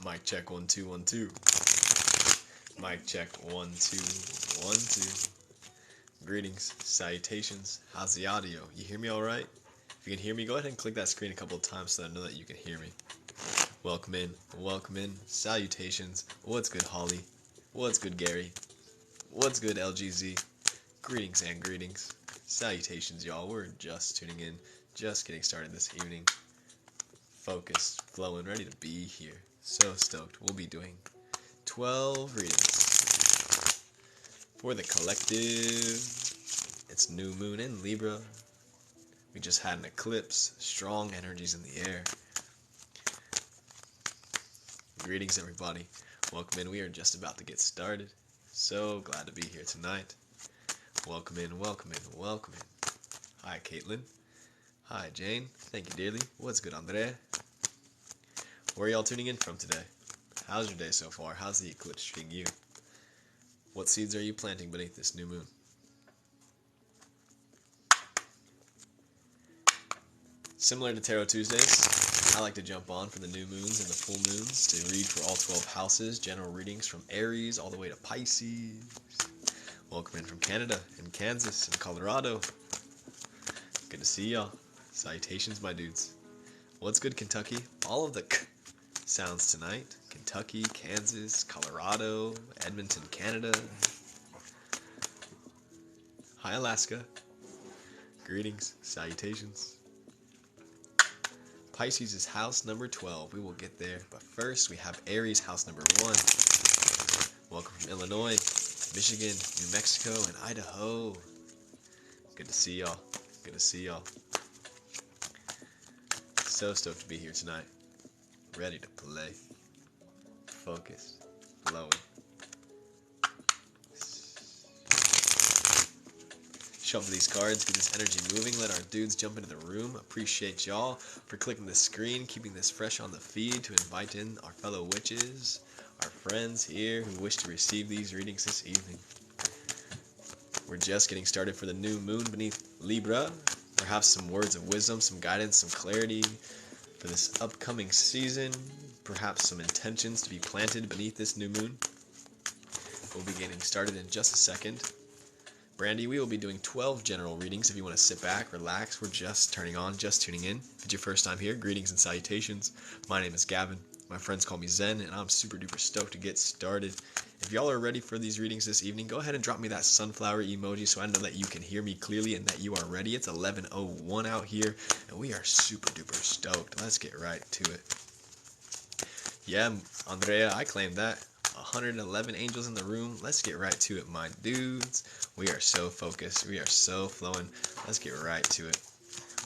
Mic check 1 2 1 2. Mic check 1 2 1 2. Greetings, salutations. How's the audio? You hear me all right? If you can hear me, go ahead and click that screen a couple of times so that I know that you can hear me. Welcome in, salutations. What's good, Holly? What's good, Gary? What's good, LGZ? Greetings and greetings. Salutations, y'all. We're just tuning in, just getting started this evening. Focused, flowing, ready to be here. So stoked. We'll be doing 12 readings for the collective. It's new moon in Libra. We just had an eclipse. Strong energies in the air. Greetings, everybody. Welcome in. We are just about to get started. So glad to be here tonight. Welcome in, welcome in, welcome in. Hi, Caitlin. Hi, Jane. Thank you, dearly. What's good, Andrea? Where are y'all tuning in from today? How's your day so far? How's the eclipse treating you? What seeds are you planting beneath this new moon? Similar to Tarot Tuesdays, I like to jump on for the new moons and the full moons to read for all 12 houses, general readings from Aries all the way to Pisces. Welcome in from Canada and Kansas and Colorado. Good to see y'all. Salutations, my dudes. What's good, Kentucky? All of the sounds tonight. Kentucky, Kansas, Colorado, Edmonton, Canada. Hi, Alaska. Greetings, salutations. Pisces is house number 12. We will get there. But first, we have Aries, house number 1. Welcome from Illinois, Michigan, New Mexico, and Idaho. Good to see y'all. Good to see y'all. So stoked to be here tonight. Ready to play. Focused. Flowing. Shuffle these cards, get this energy moving, let our dudes jump into the room. Appreciate y'all for clicking the screen, keeping this fresh on the feed to invite in our fellow witches, our friends here who wish to receive these readings this evening. We're just getting started for the new moon beneath Libra. Perhaps some words of wisdom, some guidance, some clarity for this upcoming season. Perhaps some intentions to be planted beneath this new moon. We'll be getting started in just a second. Brandy, we will be doing 12 general readings if you want to sit back, relax. We're just turning on, just tuning in. If it's your first time here, greetings and salutations. My name is Gavin. My friends call me Zen, and I'm super duper stoked to get started. If y'all are ready for these readings this evening, go ahead and drop me that sunflower emoji so I know that you can hear me clearly and that you are ready. It's 11:01 out here, and we are super duper stoked. Let's get right to it. Yeah, Andrea, I claim that. 111 angels in the room. Let's get right to it, my dudes. We are so focused. We are so flowing. Let's get right to it.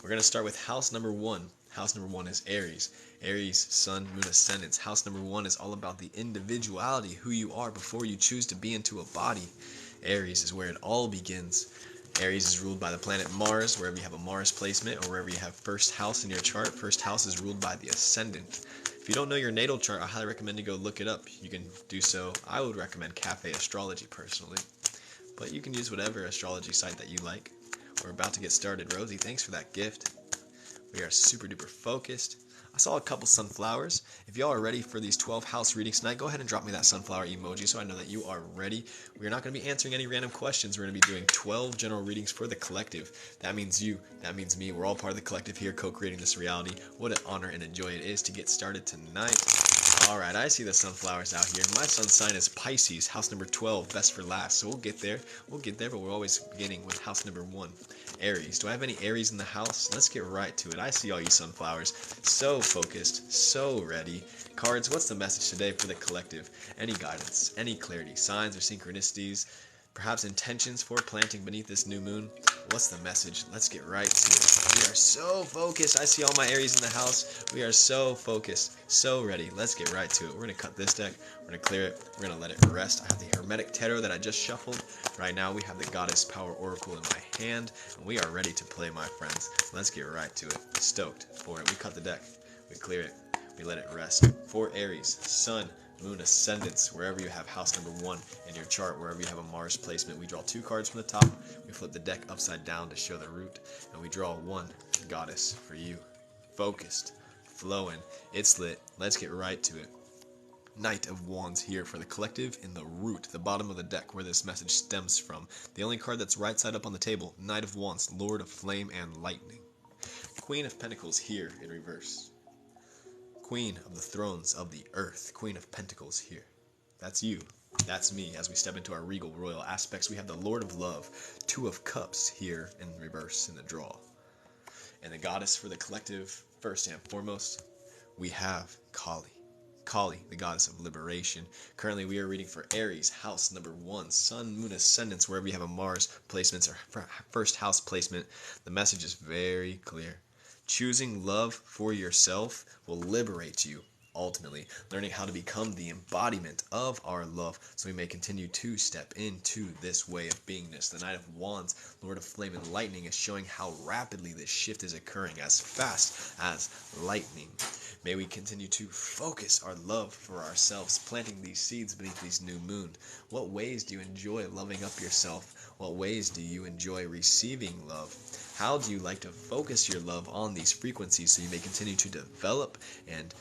We're going to start with house number 1. House number 1 is Aries. Aries, sun, moon, ascendants. House number 1 is all about the individuality, who you are before you choose to be into a body. Aries is where it all begins. Aries is ruled by the planet Mars. Wherever you have a Mars placement or wherever you have first house in your chart, first house is ruled by the ascendant. If you don't know your natal chart, I highly recommend you go look it up. You can do so. I would recommend Cafe Astrology personally, but you can use whatever astrology site that you like. We're about to get started. Rosie, thanks for that gift. We are super duper focused. I saw a couple sunflowers. If y'all are ready for these 12 house readings tonight, go ahead and drop me that sunflower emoji so I know that you are ready. We are not going to be answering any random questions. We're going to be doing 12 general readings for the collective. That means you. That means me. We're all part of the collective here, co-creating this reality. What an honor and a joy it is to get started tonight. Alright, I see the sunflowers out here. My sun sign is Pisces, house number 12, best for last. So we'll get there, but we're always beginning with house number 1. Aries. Do I have any Aries in the house? Let's get right to it. I see all you sunflowers. So focused, so ready. Cards, what's the message today for the collective? Any guidance, any clarity, signs or synchronicities, perhaps intentions for planting beneath this new moon? What's the message? Let's get right to it. We are so focused. I see all my Aries in the house. We are so focused, so ready. Let's get right to it. We're going to cut this deck. We're going to clear it. We're going to let it rest. I have the Hermetic Tarot that I just shuffled. Right now we have the Goddess Power Oracle in my hand, and we are ready to play, my friends. Let's get right to it. Stoked for it. We cut the deck. We clear it. We let it rest. For Aries, Sun, Moon, Ascendants, wherever you have house number 1 in your chart, wherever you have a Mars placement, we draw 2 cards from the top, we flip the deck upside down to show the root, and we draw 1 goddess for you. Focused, flowing, it's lit. Let's get right to it. Knight of Wands here for the collective in the root, the bottom of the deck where this message stems from. The only card that's right side up on the table, Knight of Wands, Lord of Flame and Lightning. Queen of Pentacles here in reverse. Queen of the Thrones of the Earth, Queen of Pentacles here. That's you. That's me. As we step into our regal royal aspects, we have the Lord of Love, Two of Cups here in reverse in the draw. And the goddess for the collective, first and foremost, we have Kali. Kali, the goddess of liberation. Currently, we are reading for Aries, house number 1, sun, moon, ascendants, wherever you have a Mars placements or first house placement. The message is very clear. Choosing love for yourself will liberate you, ultimately, learning how to become the embodiment of our love so we may continue to step into this way of beingness. The Knight of Wands, Lord of Flame and Lightning, is showing how rapidly this shift is occurring, as fast as lightning. May we continue to focus our love for ourselves, planting these seeds beneath these new moon. What ways do you enjoy loving up yourself? What ways do you enjoy receiving love? How do you like to focus your love on these frequencies so you may continue to develop and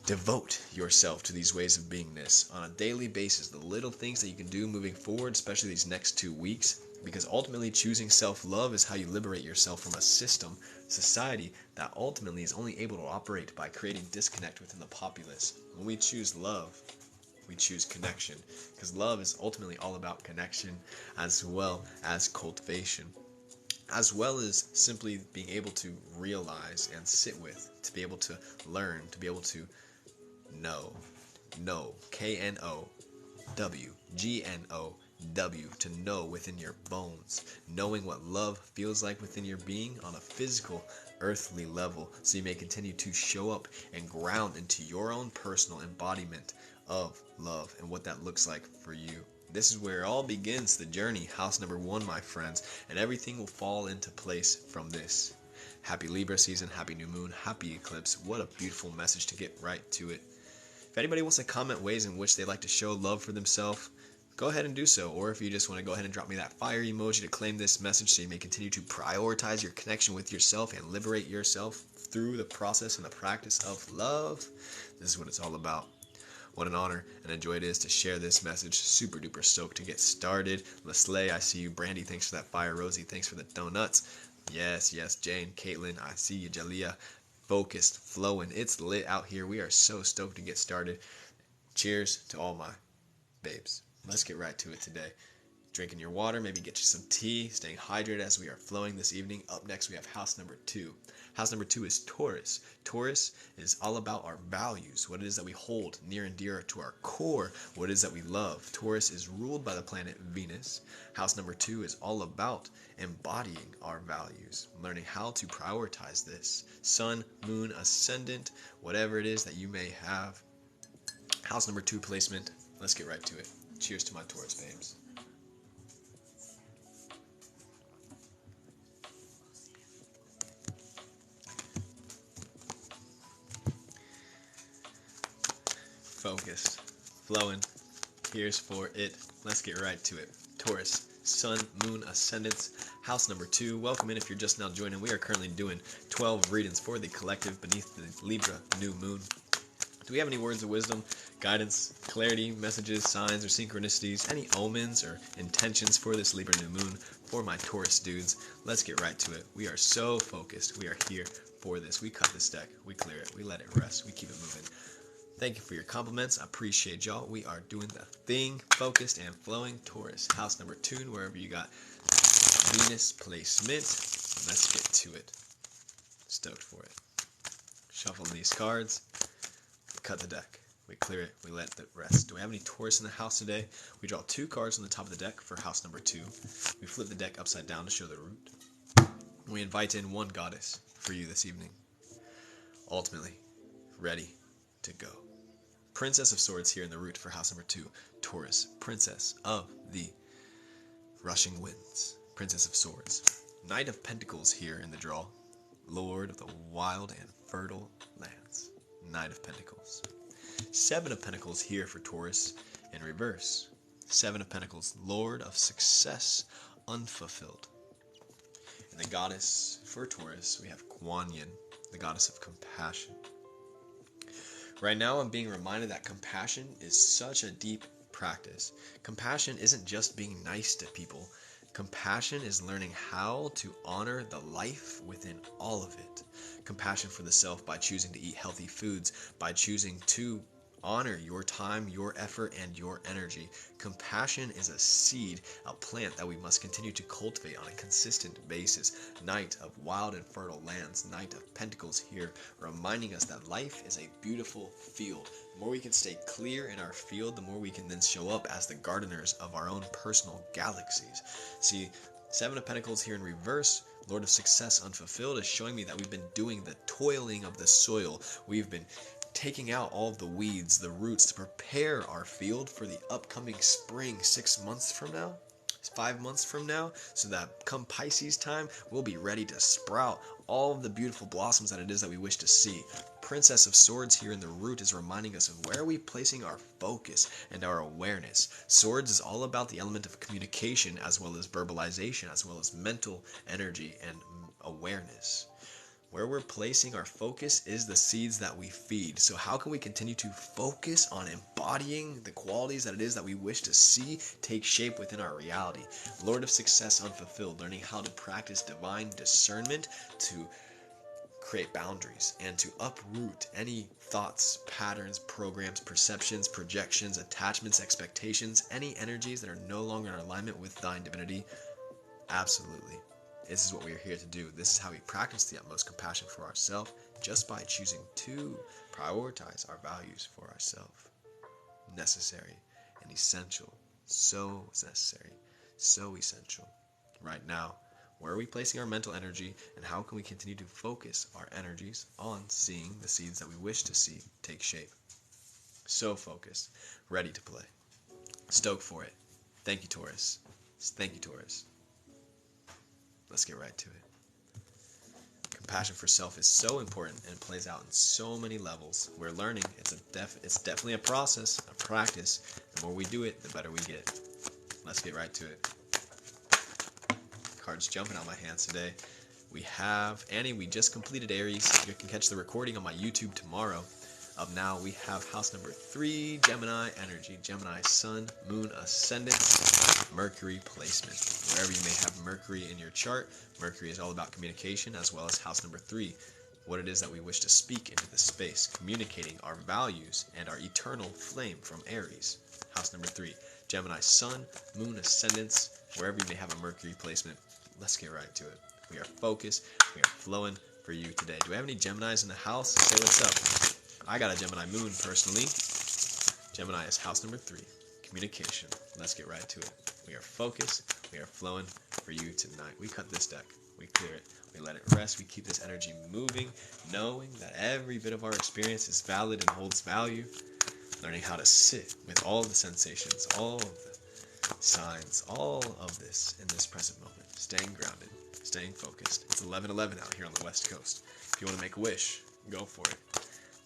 devote yourself to these ways of beingness on a daily basis, the little things that you can do moving forward, especially these next 2 weeks, because ultimately choosing self-love is how you liberate yourself from a system, society, that ultimately is only able to operate by creating disconnect within the populace. When we choose love, we choose connection, because love is ultimately all about connection as well as cultivation, as well as simply being able to realize and sit with, to be able to learn, to be able to know, K-N-O-W-G-N-O-W, to know within your bones, knowing what love feels like within your being on a physical, earthly level, so you may continue to show up and ground into your own personal embodiment of love and what that looks like for you. This is where it all begins, the journey, house number 1, my friends, and everything will fall into place from this. Happy Libra season, happy new moon, happy eclipse. What a beautiful message to get right to it. If anybody wants to comment ways in which they like to show love for themselves, go ahead and do so. Or if you just want to go ahead and drop me that fire emoji to claim this message so you may continue to prioritize your connection with yourself and liberate yourself through the process and the practice of love, this is what it's all about. What an honor and a joy it is to share this message. Super duper stoked to get started. Leslie, I see you. Brandy, thanks for that fire. Rosie, thanks for the donuts. Yes, Jane, Caitlin, I see you. Jalea, focused, flowing. It's lit out here. We are so stoked to get started. Cheers to all my babes. Let's get right to it today. Drinking your water, maybe get you some tea, staying hydrated as we are flowing this evening. Up next, we have house number 2. House number 2 is Taurus. Taurus is all about our values, what it is that we hold near and dear to our core, what it is that we love. Taurus is ruled by the planet Venus. House number 2 is all about embodying our values, learning how to prioritize this. Sun, moon, ascendant, whatever it is that you may have. House number 2 placement. Let's get right to it. Cheers to my Taurus babes. Focused, flowing, here's for it. Let's get right to it. Taurus, sun, moon, ascendants, house number 2. Welcome in if you're just now joining. We are currently doing 12 readings for the collective beneath the Libra new moon. Do we have any words of wisdom, guidance, clarity, messages, signs, or synchronicities, any omens or intentions for this Libra new moon for my Taurus dudes? Let's get right to it. We are so focused. We are here for this. We cut this deck. We clear it. We let it rest. We keep it moving. Thank you for your compliments. I appreciate y'all. We are doing the thing, focused and flowing. Taurus, house number 2, wherever you got Venus placement. Let's get to it. Stoked for it. Shuffle these cards. We cut the deck. We clear it. We let it rest. Do we have any Taurus in the house today? We draw 2 cards on the top of the deck for house number 2. We flip the deck upside down to show the root. We invite in 1 goddess for you this evening. Ultimately, ready to go. Princess of Swords here in the root for house number 2. Taurus, Princess of the Rushing Winds. Princess of Swords. Knight of Pentacles here in the draw. Lord of the Wild and Fertile Lands. Knight of Pentacles. 7 of Pentacles here for Taurus in reverse. 7 of Pentacles, Lord of Success Unfulfilled. And the goddess for Taurus, we have Kuan Yin, the goddess of compassion. Right now, I'm being reminded that compassion is such a deep practice. Compassion isn't just being nice to people. Compassion is learning how to honor the life within all of it. Compassion for the self by choosing to eat healthy foods, by choosing to honor your time, your effort, and your energy. Compassion is a seed, a plant that we must continue to cultivate on a consistent basis. Knight of wild and fertile lands, Knight of Pentacles here, reminding us that life is a beautiful field. The more we can stay clear in our field, the more we can then show up as the gardeners of our own personal galaxies. See, Seven of Pentacles here in reverse, Lord of Success unfulfilled, is showing me that we've been doing the toiling of the soil. We've been taking out all of the weeds, the roots, to prepare our field for the upcoming spring 6 months from now, 5 months from now, so that come Pisces time, we'll be ready to sprout all of the beautiful blossoms that it is that we wish to see. Princess of Swords here in the root is reminding us of where are we placing our focus and our awareness. Swords is all about the element of communication as well as verbalization, as well as mental energy and awareness. Where we're placing our focus is the seeds that we feed. So how can we continue to focus on embodying the qualities that it is that we wish to see take shape within our reality? Lord of Success unfulfilled, learning how to practice divine discernment to create boundaries and to uproot any thoughts, patterns, programs, perceptions, projections, attachments, expectations, any energies that are no longer in alignment with thine divinity. Absolutely. This is what we are here to do. This is how we practice the utmost compassion for ourselves, just by choosing to prioritize our values for ourselves. Necessary and essential. So necessary. So essential. Right now, where are we placing our mental energy, and how can we continue to focus our energies on seeing the seeds that we wish to see take shape? So focused, ready to play. Stoked for it. Thank you, Taurus. Thank you, Taurus. Let's get right to it. Compassion for self is so important and plays out in so many levels. We're learning. It's definitely a process, a practice. The more we do it, the better we get. Let's get right to it. Cards jumping out my hands today. We have Annie. We just completed Aries. You can catch the recording on my YouTube tomorrow. Up now, we have house number 3, Gemini energy. Gemini sun, moon, ascendant, Mercury placement. Wherever you may have Mercury in your chart, Mercury is all about communication, as well as house number 3, what it is that we wish to speak into the space, communicating our values and our eternal flame from Aries. House number 3, Gemini sun, moon, ascendants, wherever you may have a Mercury placement. Let's get right to it. We are focused. We are flowing for you today. Do we have any Geminis in the house? Say what's up. I got a Gemini moon personally. Gemini is house number 3, communication. Let's get right to it. We are focused. We are flowing for you tonight. We cut this deck. We clear it. We let it rest. We keep this energy moving, knowing that every bit of our experience is valid and holds value. Learning how to sit with all of the sensations, all of the signs, all of this in this present moment. Staying grounded, staying focused. It's 11:11 out here on the West Coast. If you want to make a wish, go for it.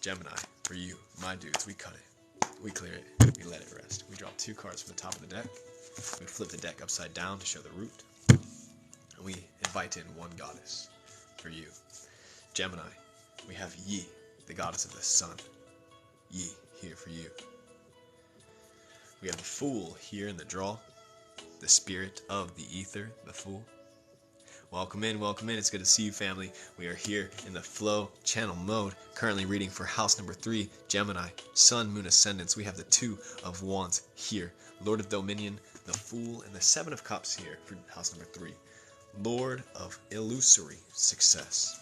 Gemini, for you, my dudes, we cut it. We clear it. We let it rest. We draw 2 cards from the top of the deck. We flip the deck upside down to show the root. And we invite in one goddess for you. Gemini, we have Yi, the goddess of the sun. Yi, here for you. We have the Fool here in the draw. The spirit of the ether, the Fool. Welcome in, welcome in. It's good to see you, family. We are here in the flow channel mode, currently reading for house number 3, Gemini, Sun, Moon, Ascendants. We have the 2 of Wands here, Lord of Dominion, the Fool, and the 7 of Cups here for house number 3. Lord of Illusory Success.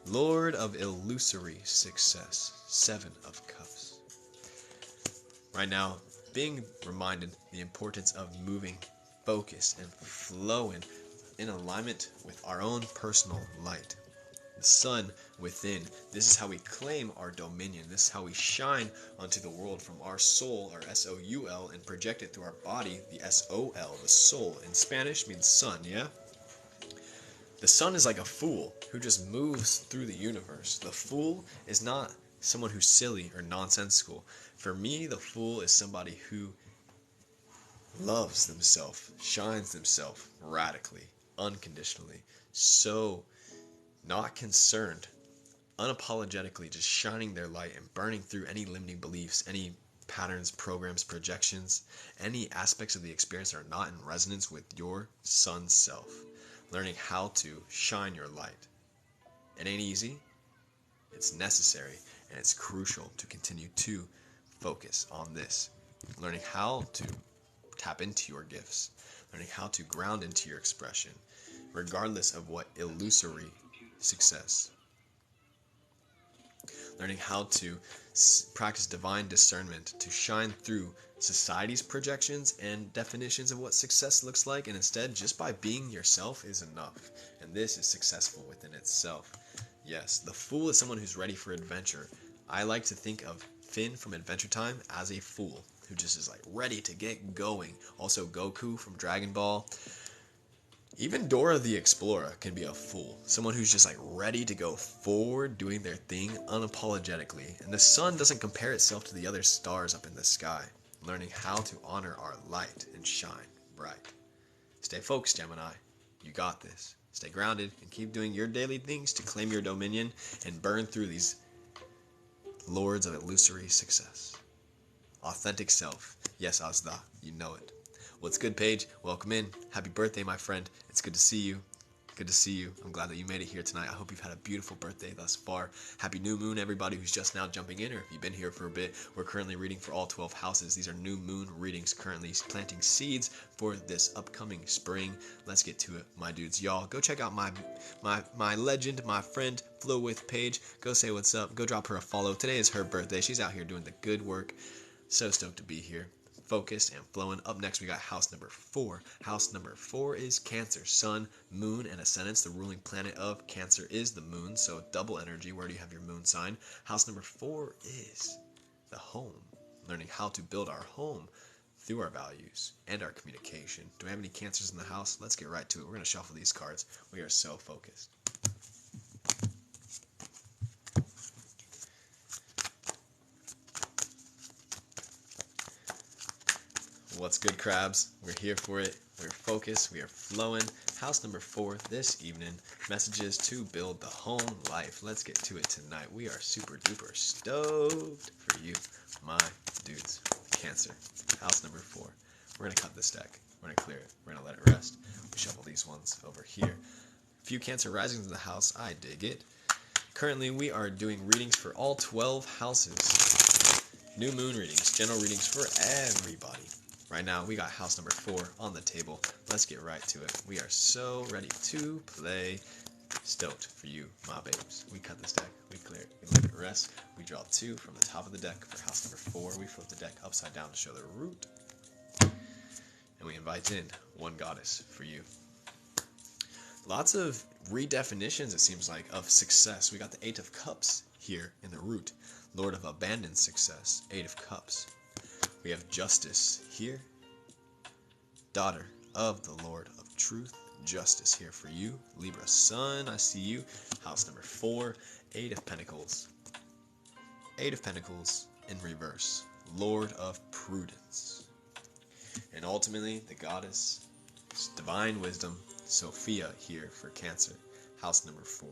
Lord of Illusory Success, 7 of Cups. Right now, being reminded the importance of moving, focus, and flowing in alignment with our own personal light. The sun within. This is how we claim our dominion. This is how we shine onto the world from our soul, our S-O-U-L, and project it through our body, the S-O-L, the soul. In Spanish means sun, yeah? The sun is like a fool who just moves through the universe. The fool is not someone who's silly or nonsensical. For me, the fool is somebody who loves themselves, shines themselves radically, unconditionally, so not concerned unapologetically just shining their light and burning through any limiting beliefs, any patterns, programs, projections, any aspects of the experience that are not in resonance with your sun self. Learning how to shine your light. It ain't easy, it's necessary, and it's crucial to continue to focus on this. Learning how to tap into your gifts, learning how to ground into your expression, regardless of what illusory success. Learning how to practice divine discernment to shine through society's projections and definitions of what success looks like, and instead just by being yourself is enough, and this is successful within itself. Yes, the fool is someone who's ready for adventure. I like to think of Finn from Adventure Time as a fool who just is like ready to get going. Also Goku from Dragon Ball. Even Dora the Explorer can be a fool. Someone who's just like ready to go forward, doing their thing unapologetically. And the sun doesn't compare itself to the other stars up in the sky. Learning how to honor our light and shine bright. Stay focused, Gemini. You got this. Stay grounded and keep doing your daily things to claim your dominion and burn through these lords of illusory success. Authentic self. Yes, Azda, you know it. What's good, Paige? Welcome in. Happy birthday, my friend. It's good to see you. Good to see you. I'm glad that you made it here tonight. I hope you've had a beautiful birthday thus far. Happy new moon, everybody who's just now jumping in, or if you've been here for a bit. We're currently reading for all 12 houses. These are new moon readings, currently planting seeds for this upcoming spring. Let's get to it, my dudes. Y'all, go check out my legend, my friend, Flow With Paige. Go say what's up. Go drop her a follow. Today is her birthday. She's out here doing the good work. So stoked to be here. Focused and flowing. Up next, we got house number 4. House number 4 is Cancer. Sun, moon, and ascendants. The ruling planet of Cancer is the moon, so double energy. Where do you have your moon sign? House number 4 is the home. Learning how to build our home through our values and our communication. Do we have any Cancers in the house? Let's get right to it. We're going to shuffle these cards. We are so focused. What's good, crabs? We're here for it. We're focused. We are flowing. House number 4 this evening. Messages to build the home life. Let's get to it tonight. We are super duper stoked for you, my dudes. Cancer. House number 4. We're going to cut this deck. We're going to clear it. We're going to let it rest. We shuffle these ones over here. A few Cancer risings in the house. I dig it. Currently, we are doing readings for all 12 houses. New moon readings. General readings for everybody. Right now, we got house number 4 on the table. Let's get right to it. We are so ready to play. Stoked for you, my babes. We cut this deck. We clear it. We let it rest. We draw 2 from the top of the deck for house number 4. We flip the deck upside down to show the root. And we invite in one goddess for you. Lots of redefinitions, it seems like, of success. We got the 8 of Cups here in the root. Lord of abandoned success. 8 of Cups. We have Justice here. Daughter of the Lord of Truth. Justice here for you. Libra Sun, I see you. House number 4. 8 of Pentacles. 8 of Pentacles in reverse. Lord of Prudence. And ultimately, the goddess, divine wisdom, Sophia here for Cancer. House number 4.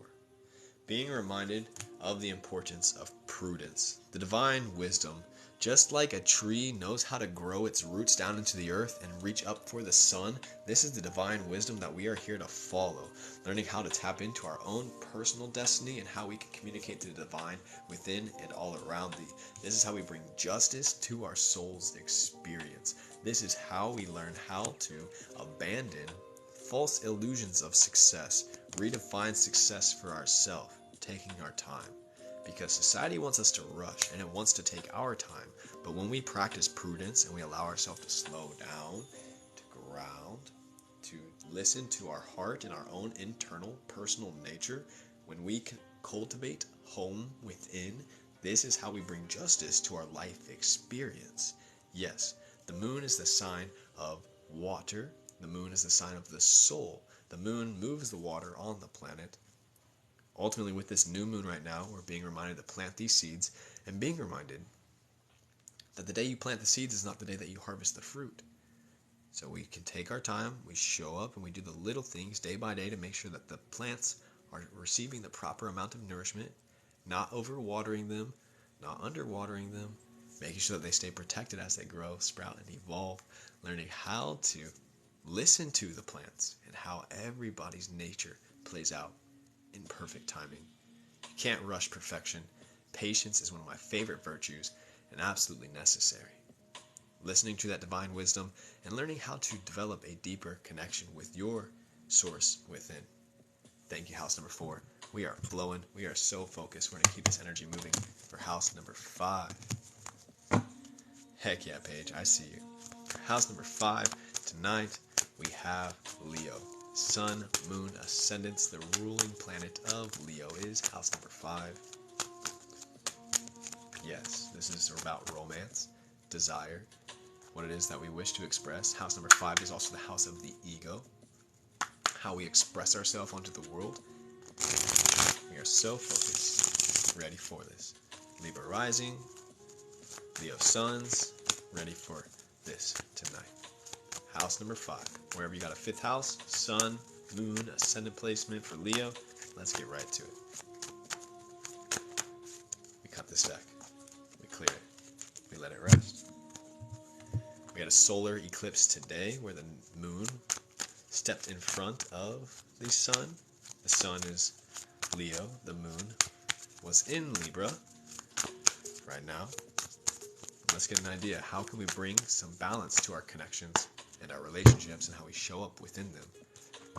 Being reminded of the importance of prudence. The divine wisdom, just like a tree knows how to grow its roots down into the earth and reach up for the sun, this is the divine wisdom that we are here to follow. Learning how to tap into our own personal destiny and how we can communicate to the divine within and all around thee. This is how we bring justice to our soul's experience. This is how we learn how to abandon false illusions of success, redefine success for ourselves, taking our time. Because society wants us to rush and it wants to take our time. But when we practice prudence and we allow ourselves to slow down, to ground, to listen to our heart and our own internal personal nature, when we cultivate home within, this is how we bring justice to our life experience. Yes, the moon is the sign of water. The moon is the sign of the soul. The moon moves the water on the planet. Ultimately, with this new moon right now, we're being reminded to plant these seeds and being reminded that the day you plant the seeds is not the day that you harvest the fruit. So we can take our time, we show up, and we do the little things day by day to make sure that the plants are receiving the proper amount of nourishment Not overwatering them, not underwatering them, making sure that they stay protected as they grow, sprout, and evolve, learning how to listen to the plants and how everybody's nature plays out in perfect timing. You can't rush perfection. Patience is one of my favorite virtues and absolutely necessary. Listening to that divine wisdom and learning how to develop a deeper connection with your source within. Thank you, house number 4. We are flowing. We are so focused. We're going to keep this energy moving for house number 5. Heck yeah, Paige. I see you. For house number 5, tonight we have Leo. Sun, moon, ascendants. The ruling planet of Leo is house number 5. Yes, this is about romance, desire, what it is that we wish to express. House number 5 is also the house of the ego, how we express ourselves onto the world. We are so focused, ready for this. Libra rising, Leo suns, ready for this tonight. House number 5, wherever you got a 5th house, sun, moon, ascendant placement for Leo, let's get right to it. We cut this deck, we clear it, we let it rest. We had a solar eclipse today where the moon stepped in front of the sun. The sun is Leo, the moon was in Libra right now. Let's get an idea. How can we bring some balance to our connections and our relationships and how we show up within them?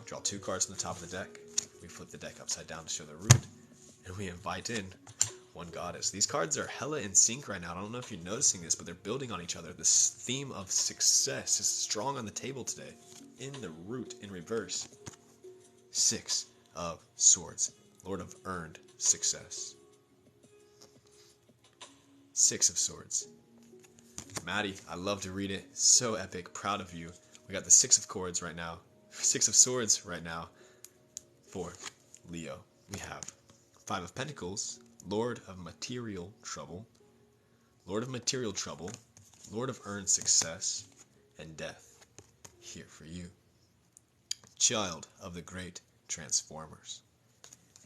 Draw 2 cards from the top of the deck. We flip the deck upside down to show the root. And we invite in one goddess. These cards are hella in sync right now. I don't know if you're noticing this, but they're building on each other. This theme of success is strong on the table today. In the root, in reverse. 6 of Swords. Lord of earned success. 6 of Swords. Maddie, I love to read it. So epic. Proud of you. We got the 6 of Swords right now. 6 of Swords right now for Leo. We have 5 of Pentacles. Lord of material trouble. Lord of material trouble. Lord of earned success. And death. Here for you. Child of the great transformers.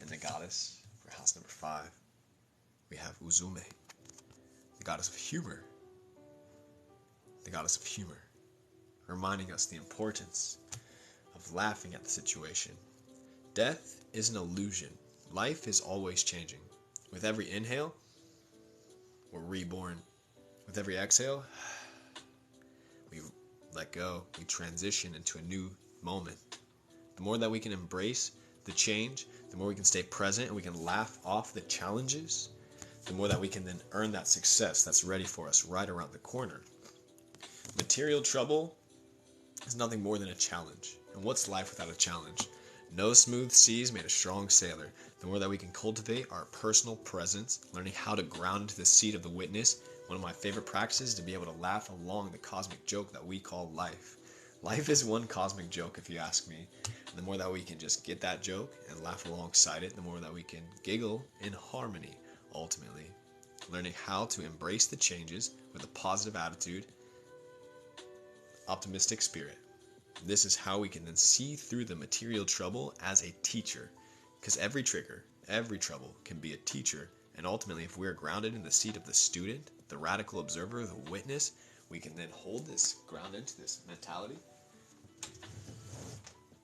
And the goddess for house number 5. We have Uzume. The goddess of humor. The goddess of humor, reminding us the importance of laughing at the situation. Death is an illusion. Life is always changing. With every inhale, we're reborn. With every exhale, we let go. We transition into a new moment. The more that we can embrace the change, the more we can stay present and we can laugh off the challenges, the more that we can then earn that success that's ready for us right around the corner. Material trouble is nothing more than a challenge. And what's life without a challenge? No smooth seas made a strong sailor. The more that we can cultivate our personal presence, learning how to ground into the seat of the witness, one of my favorite practices is to be able to laugh along the cosmic joke that we call life. Life is one cosmic joke, if you ask me. And the more that we can just get that joke and laugh alongside it, the more that we can giggle in harmony, ultimately. Learning how to embrace the changes with a positive attitude, optimistic spirit. This is how we can then see through the material trouble as a teacher. Because every trigger, every trouble can be a teacher. And ultimately, if we're grounded in the seat of the student, the radical observer, the witness, we can then hold this, ground into this mentality,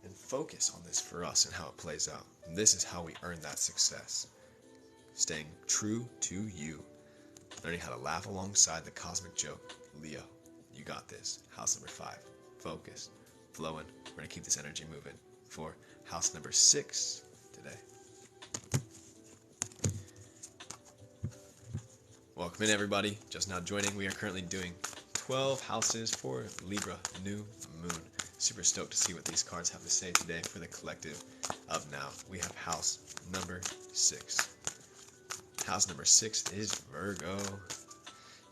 and focus on this for us and how it plays out. And this is how we earn that success. Staying true to you. Learning how to laugh alongside the cosmic joke. Leo, you got this. House number 5. Focused. Flowing. We're going to keep this energy moving for house number 6 today. Welcome in, everybody. Just now joining. We are currently doing 12 houses for Libra new moon. Super stoked to see what these cards have to say today for the collective of now. We have house number 6. House number 6 is Virgo.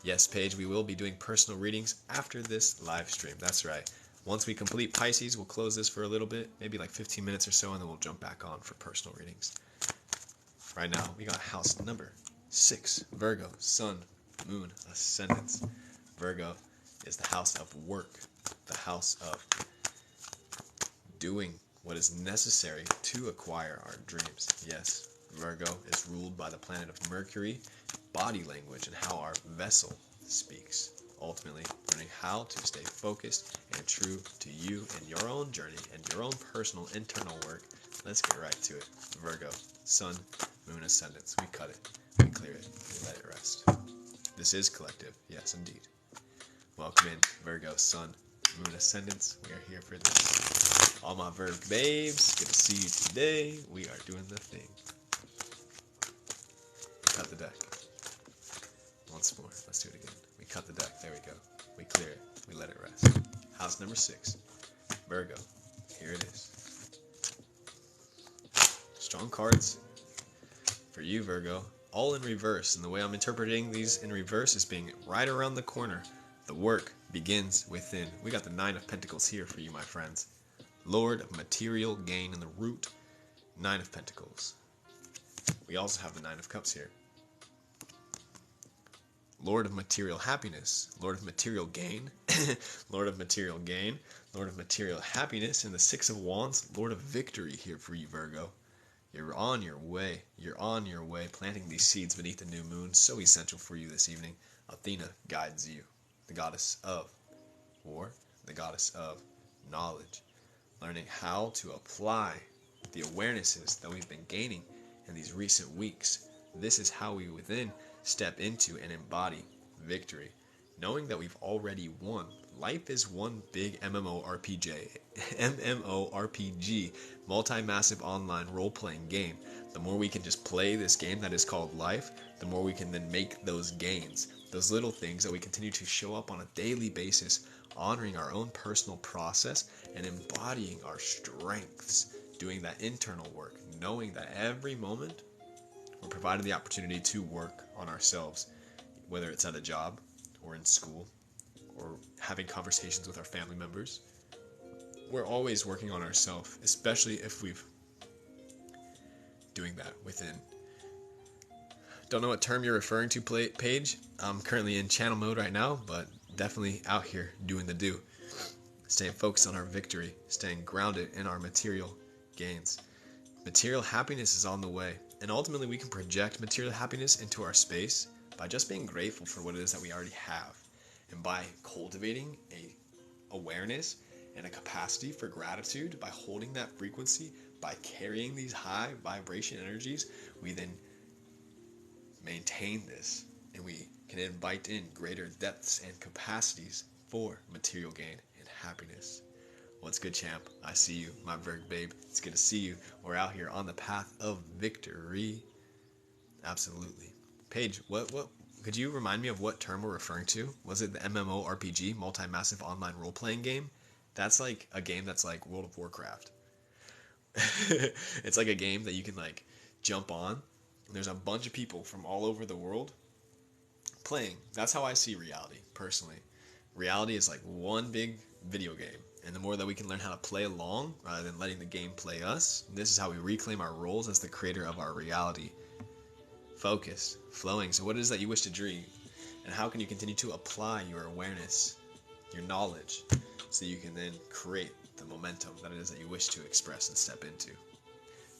Yes, Paige, we will be doing personal readings after this live stream. That's right. Once we complete Pisces, we'll close this for a little bit, maybe like 15 minutes or so, and then we'll jump back on for personal readings. Right now, we got house number 6, Virgo, sun, moon, ascendants. Virgo is the house of work, the house of doing what is necessary to acquire our dreams. Yes, Virgo is ruled by the planet of Mercury, body language, and how our vessel speaks. Ultimately, learning how to stay focused and true to you and your own journey and your own personal internal work. Let's get right to it. Virgo, Sun, Moon, Ascendants. We cut it. We clear it. We let it rest. This is collective. Yes, indeed. Welcome in, Virgo, Sun, Moon, Ascendants. We are here for this. All my Virgo babes, good to see you today. We are doing the thing. We cut the deck. Once more. Let's do it again. We cut the deck. There we go. We clear it. We let it rest. House number 6. Virgo. Here it is. Strong cards for you, Virgo. All in reverse. And the way I'm interpreting these in reverse is being right around the corner. The work begins within. We got the 9 of Pentacles here for you, my friends. Lord of material gain in the root. 9 of Pentacles. We also have the 9 of Cups here. Lord of material happiness, Lord of material gain, Lord of material gain, Lord of material happiness, and the 6 of Wands, Lord of victory here for you, Virgo. You're on your way. You're on your way, planting these seeds beneath the new moon, so essential for you this evening. Athena guides you, the goddess of war, the goddess of knowledge, learning how to apply the awarenesses that we've been gaining in these recent weeks. This is how we within step into and embody victory, knowing that we've already won. Life is one big MMORPG, multi-massive online role-playing game. The more we can just play this game that is called life, the more we can then make those gains, those little things that we continue to show up on a daily basis, honoring our own personal process and embodying our strengths, doing that internal work, knowing that every moment we're provided the opportunity to work on ourselves, whether it's at a job or in school or having conversations with our family members. We're always working on ourselves, especially if we've doing that within. Don't know what term you're referring to, Paige. I'm currently in channel mode right now, but definitely out here doing the do. Staying focused on our victory, staying grounded in our material gains. Material happiness is on the way. And ultimately, we can project material happiness into our space by just being grateful for what it is that we already have. And by cultivating a awareness and a capacity for gratitude, by holding that frequency, by carrying these high vibration energies, we then maintain this. And we can invite in greater depths and capacities for material gain and happiness. What's good, champ? I see you, my Virg babe. It's good to see you. We're out here on the path of victory. Absolutely. Paige, what could you remind me of what term we're referring to? Was it the MMORPG, multi-massive online role-playing game? That's like a game that's like World of Warcraft. It's like a game that you can like jump on, and there's a bunch of people from all over the world playing. That's how I see reality, personally. Reality is like one big video game. And the more that we can learn how to play along rather than letting the game play us, this is how we reclaim our roles as the creator of our reality. Focused, flowing. So what it is that you wish to dream? And how can you continue to apply your awareness, your knowledge, so you can then create the momentum that it is that you wish to express and step into?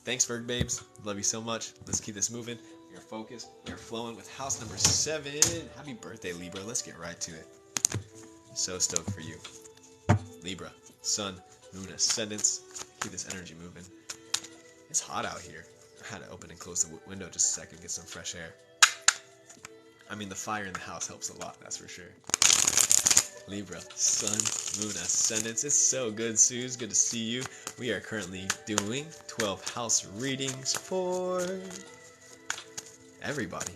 Thanks, Virg babes. Love you so much. Let's keep this moving. We are focused. We are flowing with house number 7. Happy birthday, Libra. Let's get right to it. So stoked for you. Libra, Sun, Moon, Ascendants. Keep this energy moving. It's hot out here. I had to open and close the window just a second, get some fresh air. I mean, the fire in the house helps a lot, that's for sure. Libra, Sun, Moon, Ascendants. It's so good, Suze. Good to see you. We are currently doing 12 house readings for everybody.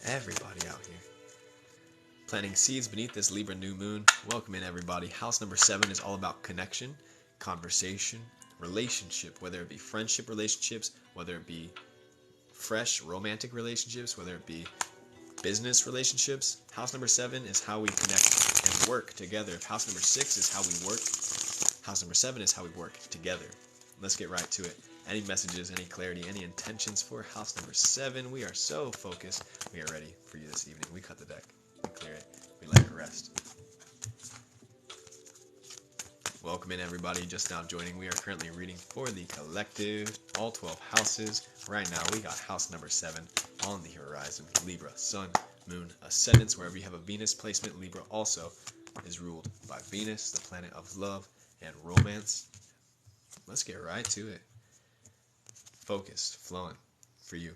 Everybody out here. Planting seeds beneath this Libra new moon. Welcome in, everybody. House number 7 is all about connection, conversation, relationship, whether it be friendship relationships, whether it be fresh romantic relationships, whether it be business relationships. House number 7 is how we connect and work together. If house number 6 is how we work, house number 7 is how we work together. Let's get right to it. Any messages, any clarity, any intentions for house number 7? We are so focused. We are ready for you this evening. We cut the deck. We clear it. We let it rest. Welcome in everybody just now joining. We are currently reading for the collective, all 12 houses. Right now we got house number 7 on the horizon. Libra, Sun, Moon, Ascendants. Wherever you have a Venus placement, Libra also is ruled by Venus, the planet of love and romance. Let's get right to it. Focused, flowing for you.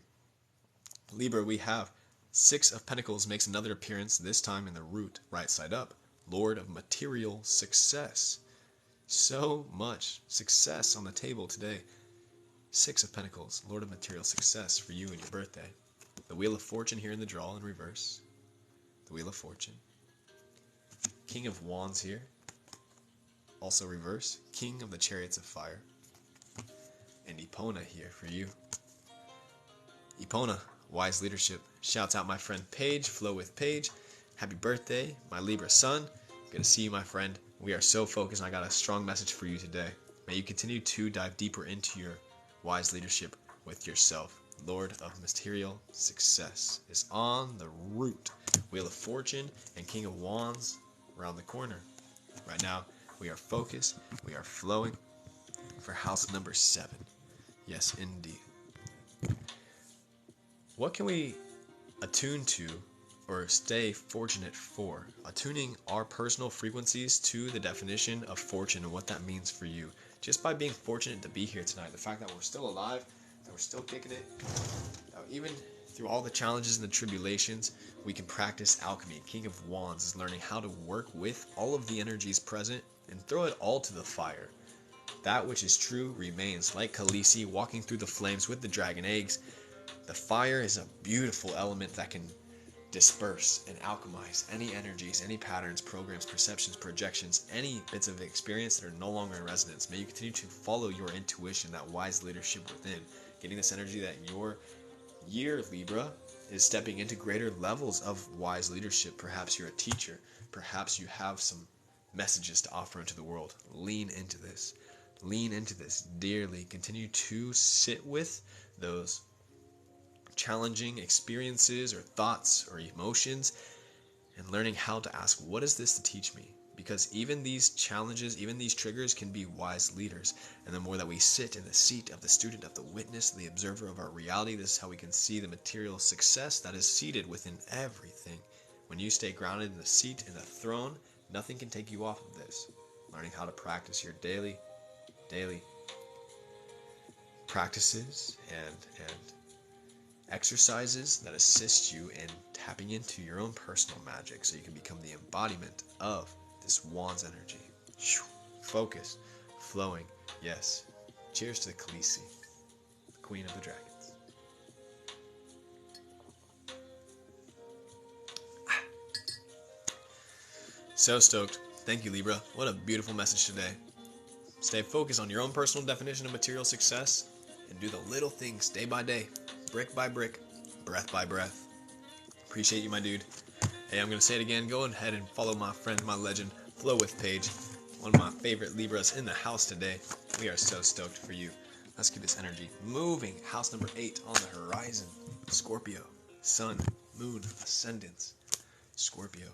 Libra, we have 6 of Pentacles makes another appearance, this time in the root, right side up. Lord of material success. So much success on the table today. 6 of Pentacles, Lord of material success for you and your birthday. The Wheel of Fortune here in the draw in reverse. The Wheel of Fortune. King of Wands here. Also reverse. King of the Chariots of Fire. And Epona here for you. Epona, wise leadership. Shouts out my friend Paige, flow with Paige. Happy birthday, my Libra sun. Good to see you, my friend. We are so focused, and I got a strong message for you today. May you continue to dive deeper into your wise leadership with yourself. Lord of material success is on the root. Wheel of Fortune and King of Wands around the corner. Right now, we are focused. We are flowing for house number 7. Yes, indeed. What can we attune to or stay fortunate for? Attuning our personal frequencies to the definition of fortune and what that means for you. Just by being fortunate to be here tonight, the fact that we're still alive, that we're still kicking it, that even through all the challenges and the tribulations, we can practice alchemy. King of Wands is learning how to work with all of the energies present and throw it all to the fire. That which is true remains. Like Khaleesi walking through the flames with the dragon eggs, the fire is a beautiful element that can disperse and alchemize any energies, any patterns, programs, perceptions, projections, any bits of experience that are no longer in resonance. May you continue to follow your intuition, that wise leadership within, getting this energy that your year, Libra, is stepping into greater levels of wise leadership. Perhaps you're a teacher. Perhaps you have some messages to offer into the world. Lean into this. Lean into this dearly. Continue to sit with those challenging experiences or thoughts or emotions and learning how to ask, what is this to teach me? Because even these challenges, even these triggers can be wise leaders. And the more that we sit in the seat of the student, of the witness, the observer of our reality, this is how we can see the material success that is seated within everything. When you stay grounded in the seat, in the throne, nothing can take you off of this. Learning how to practice your daily practices and exercises that assist you in tapping into your own personal magic so you can become the embodiment of this Wands energy. Focus, flowing, yes. Cheers to the Khaleesi, the Queen of the Dragons. So stoked. Thank you, Libra. What a beautiful message today. Stay focused on your own personal definition of material success and do the little things day by day. Brick by brick, breath by breath. Appreciate you, my dude. Hey, I'm going to say it again. Go ahead and follow my friend, my legend, Flow with Paige. One of my favorite Libras in the house today. We are so stoked for you. Let's keep this energy moving. House number 8 on the horizon. Scorpio, Sun, Moon, Ascendants. Scorpio.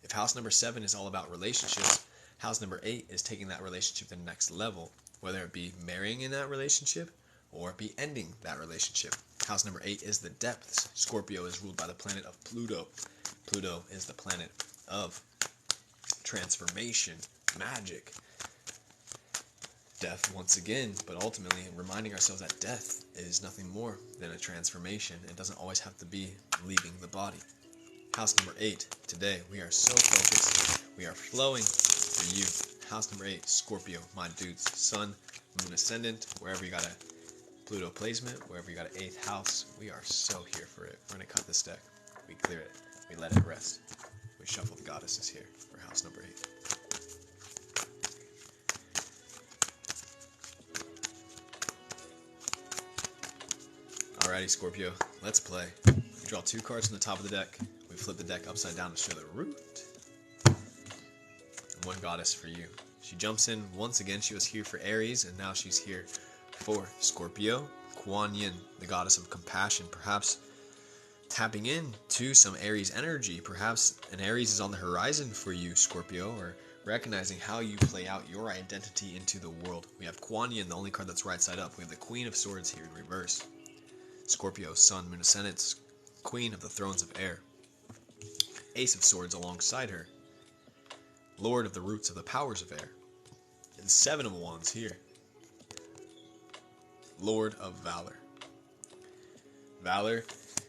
If house number 7 is all about relationships, house number 8 is taking that relationship to the next level. Whether it be marrying in that relationship, or be ending that relationship. House number 8 is the depths. Scorpio is ruled by the planet of Pluto. Pluto is the planet of transformation, magic, death once again, but ultimately reminding ourselves that death is nothing more than a transformation. It doesn't always have to be leaving the body. House number 8, today we are so focused. We are flowing for you. House number 8, Scorpio, my dudes. Sun, Moon, Ascendant, wherever you got a Pluto placement, wherever you got an 8th house, we are so here for it. We're going to cut this deck. We clear it. We let it rest. We shuffle the goddesses here for house number 8. Alrighty, Scorpio, let's play. We draw 2 cards from the top of the deck. We flip the deck upside down to show the root. And 1 goddess for you. She jumps in once again. She was here for Aries, and now she's here for Scorpio. Kuan Yin, the goddess of compassion, perhaps tapping in to some Aries energy. Perhaps an Aries is on the horizon for you, Scorpio, or recognizing how you play out your identity into the world. We have Kuan Yin, the only card that's right side up. We have the Queen of Swords here in reverse. Scorpio, Sun, Moon, Ascendant, Queen of the Thrones of Air. Ace of Swords alongside her. Lord of the Roots of the Powers of Air. And Seven of Wands here. Lord of Valor. Valor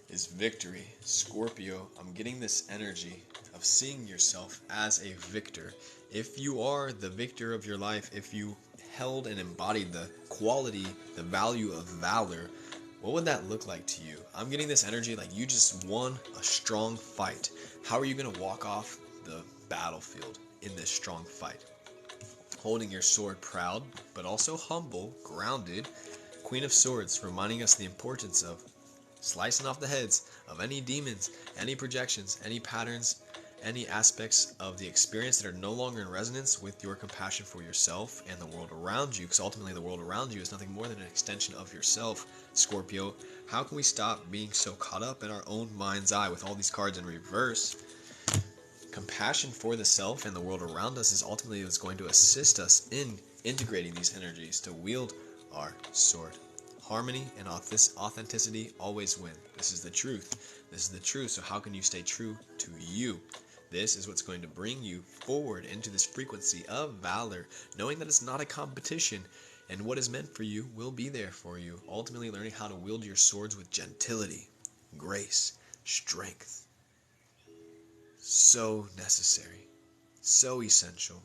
is victory. Scorpio, I'm getting this energy of seeing yourself as a victor. If you are the victor of your life, if you held and embodied the quality, the value of valor, what would that look like to you? I'm getting this energy like you just won a strong fight. How are you going to walk off the battlefield in this strong fight? Holding your sword proud, but also humble, grounded. Queen of Swords, reminding us the importance of slicing off the heads of any demons, any projections, any patterns, any aspects of the experience that are no longer in resonance with your compassion for yourself and the world around you, because ultimately the world around you is nothing more than an extension of yourself, Scorpio. How can we stop being so caught up in our own mind's eye with all these cards in reverse? Compassion for the self and the world around us is ultimately what's going to assist us in integrating these energies to wield our sword. Harmony and authenticity always win. This is the truth. This is the truth. So how can you stay true to you? This is what's going to bring you forward into this frequency of valor, knowing that it's not a competition, and what is meant for you will be there for you. Ultimately learning how to wield your swords with gentility, grace, strength. So necessary, so essential,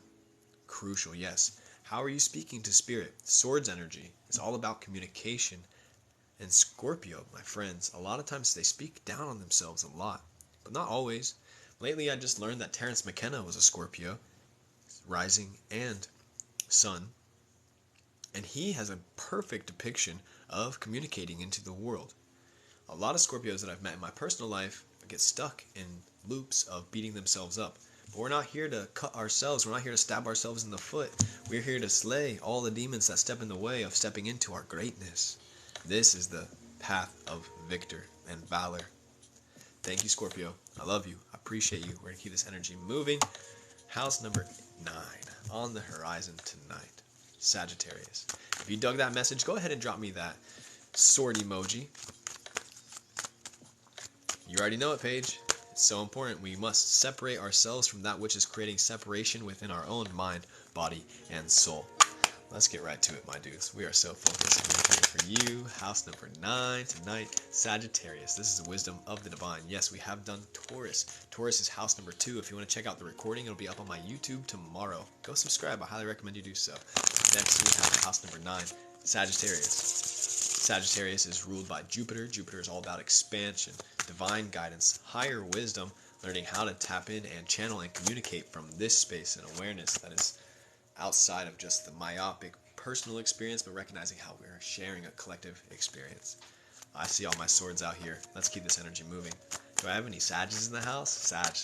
crucial, yes. How are you speaking to spirit? Swords energy is all about communication. And Scorpio, my friends, a lot of times they speak down on themselves a lot, but not always. Lately, I just learned that Terence McKenna was a Scorpio, rising and sun, and he has a perfect depiction of communicating into the world. A lot of Scorpios that I've met in my personal life get stuck in loops of beating themselves up. But we're not here to cut ourselves. We're not here to stab ourselves in the foot. We're here to slay all the demons that step in the way of stepping into our greatness. This is the path of victor and valor. Thank you, Scorpio. I love you. I appreciate you. We're going to keep this energy moving. House number 9 on the horizon tonight. Sagittarius. If you dug that message, go ahead and drop me that sword emoji. You already know it, Paige. It's so important. We must separate ourselves from that which is creating separation within our own mind, body, and soul. Let's get right to it, my dudes. We are so focused. I'm here for you. House number 9 tonight. Sagittarius. This is the wisdom of the divine. Yes, we have done Taurus. Taurus is house number 2. If you want to check out the recording, it'll be up on my YouTube tomorrow. Go subscribe. I highly recommend you do so. Next, we have house number 9, Sagittarius. Sagittarius is ruled by Jupiter. Jupiter is all about expansion, divine guidance, higher wisdom, learning how to tap in and channel and communicate from this space and awareness that is outside of just the myopic personal experience, but recognizing how we're sharing a collective experience. I see all my swords out here. Let's keep this energy moving. Do I have any Sages in the house? Sag,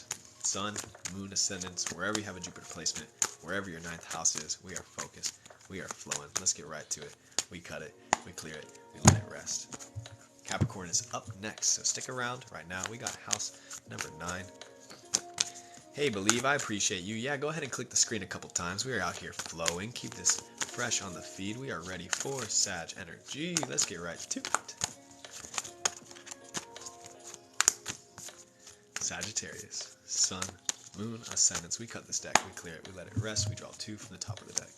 Sun, Moon, Ascendants, wherever you have a Jupiter placement, wherever your 9th house is, we are focused. We are flowing. Let's get right to it. We cut it. We clear it. We let it rest. Capricorn is up next, so stick around. Right now, we got house number 9. Hey, Believe, I appreciate you. Yeah, go ahead and click the screen a couple times. We are out here flowing. Keep this fresh on the feed. We are ready for Sag energy. Let's get right to it. Sagittarius, Sun, Moon, Ascendants. We cut this deck. We clear it. We let it rest. We draw 2 from the top of the deck.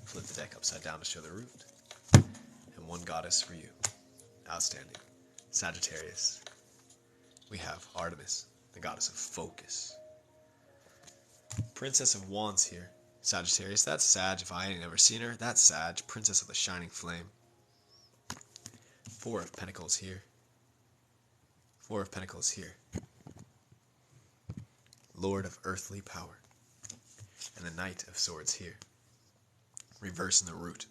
Flip the deck upside down to show the root. And 1 goddess for you. Outstanding. Sagittarius. We have Artemis, the goddess of focus. Princess of Wands here. Sagittarius. That's Sag. If I ain't never seen her, that's Sag. Princess of the Shining Flame. 4 of Pentacles here. 4 of Pentacles here. Lord of Earthly Power. And the Knight of Swords here. Reverse in the root.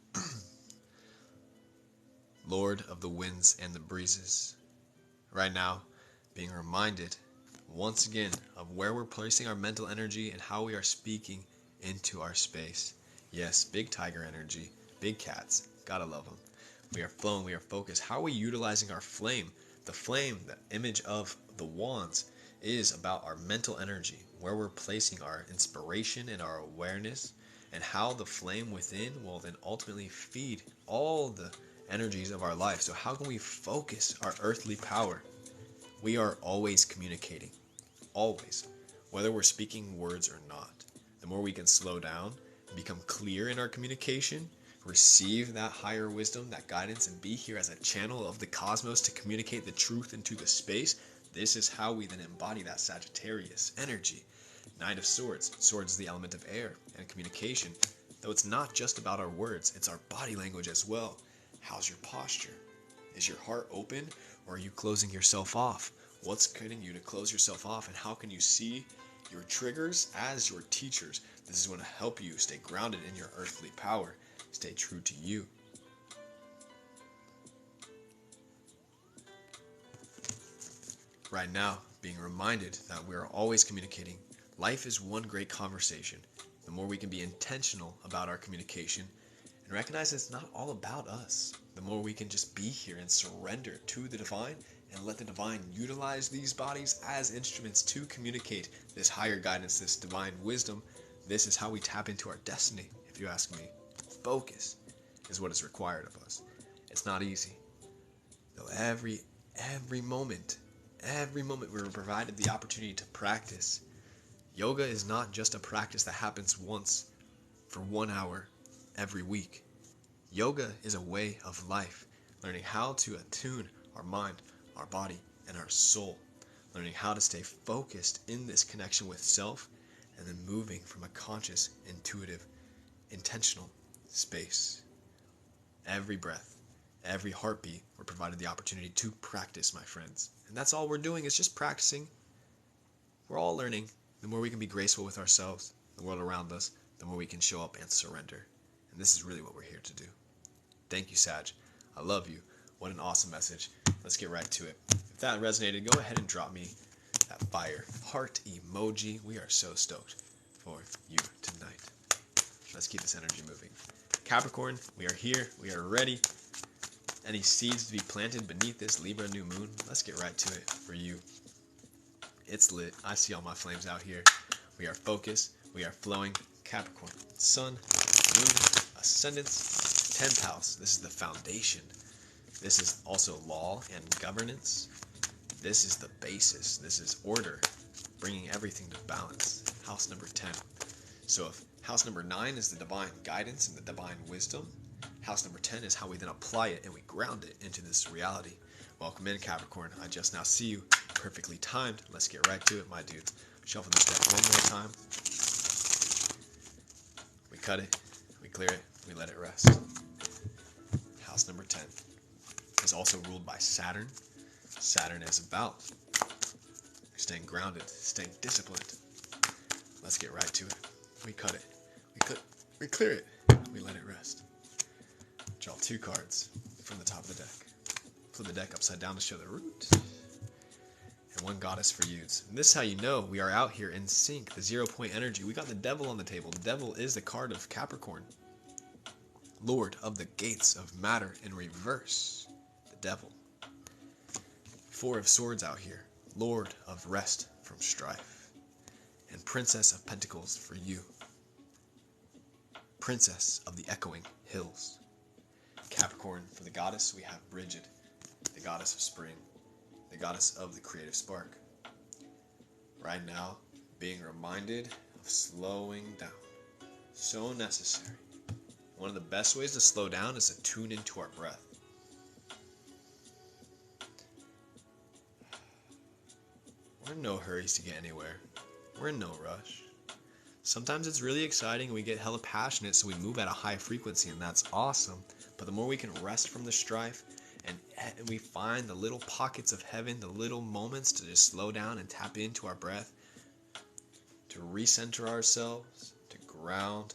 Lord of the winds and the breezes. Right now, being reminded once again of where we're placing our mental energy and how we are speaking into our space. Yes, big tiger energy, big cats, gotta love them. We are flowing, we are focused. How are we utilizing our flame? The flame, the image of the wands, is about our mental energy, where we're placing our inspiration and our awareness, and how the flame within will then ultimately feed all the energies of our life. So how can we focus our earthly power? We are always communicating, always, whether we're speaking words or not. The more we can slow down and become clear in our communication, receive that higher wisdom, that guidance, and be here as a channel of the cosmos to communicate the truth into the space, this is how we then embody that Sagittarius energy. Knight of Swords. Swords is the element of air and communication. Though it's not just about our words, it's our body language as well. How's your posture? Is your heart open, or are you closing yourself off? What's getting you to close yourself off, and how can you see your triggers as your teachers? This is going to help you stay grounded in your earthly power. Stay true to you. Right now, being reminded that we are always communicating. Life is one great conversation. The more we can be intentional about our communication and recognize it's not all about us, the more we can just be here and surrender to the divine and let the divine utilize these bodies as instruments to communicate this higher guidance, this divine wisdom. This is how we tap into our destiny, if you ask me. Focus is what is required of us. It's not easy. Though every moment we're provided the opportunity to practice. Yoga is not just a practice that happens once for 1 hour every week. Yoga is a way of life, learning how to attune our mind, our body, and our soul, learning how to stay focused in this connection with self, and then moving from a conscious, intuitive, intentional space. Every breath, every heartbeat, we're provided the opportunity to practice, my friends. And that's all we're doing, is just practicing. We're all learning. The more we can be graceful with ourselves, the world around us, the more we can show up and surrender. And this is really what we're here to do. Thank you, Sag. I love you. What an awesome message. Let's get right to it. If that resonated, go ahead and drop me that fire heart emoji. We are so stoked for you tonight. Let's keep this energy moving. Capricorn, we are here. We are ready. Any seeds to be planted beneath this Libra new moon? Let's get right to it for you. It's lit. I see all my flames out here. We are focused. We are flowing. Capricorn, Sun, Moon, Ascendants, 10th house. This is the foundation. This is also law and governance. This is the basis. This is order, bringing everything to balance. House number 10. So if house number 9 is the divine guidance and the divine wisdom, house number 10 is how we then apply it and we ground it into this reality. Welcome in, Capricorn. I just now see you. Perfectly timed. Let's get right to it, my dudes. Shuffle this deck one more time. We cut it. We clear it. We let it rest. House number 10 is also ruled by Saturn. Saturn is about staying grounded, staying disciplined. Let's get right to it. We cut it. We clear it. We let it rest. Draw 2 cards from the top of the deck. Flip the deck upside down to show the root. And 1 goddess for youths. And this is how you know we are out here in sync, the 0-point energy. We got the devil on the table. The devil is the card of Capricorn. Lord of the gates of matter in reverse. The devil. 4 of swords out here. Lord of rest from strife. And Princess of Pentacles for you. Princess of the echoing hills. Capricorn, for the goddess, we have Bridget, the goddess of spring, the goddess of the creative spark. Right now, being reminded of slowing down. So necessary. One of the best ways to slow down is to tune into our breath. We're in no hurries to get anywhere. We're in no rush. Sometimes it's really exciting and we get hella passionate, so we move at a high frequency, and that's awesome. But the more we can rest from the strife and we find the little pockets of heaven, the little moments to just slow down and tap into our breath, to recenter ourselves, to ground,